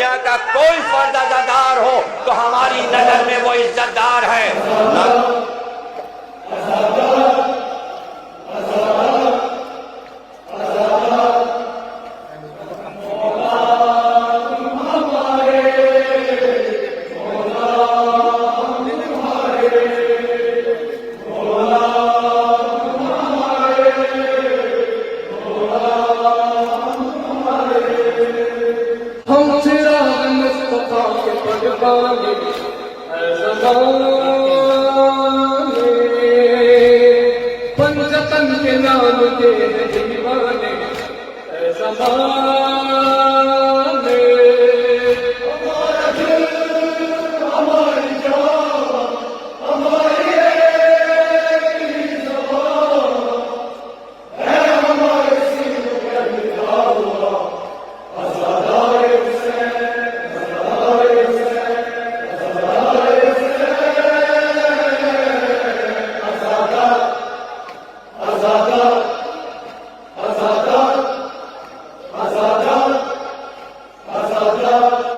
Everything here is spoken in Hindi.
दुनिया का कोई फर्द अज़ादार हो तो हमारी नजर में वो इज्जतदार है। पंचतन के नाम के दीवाने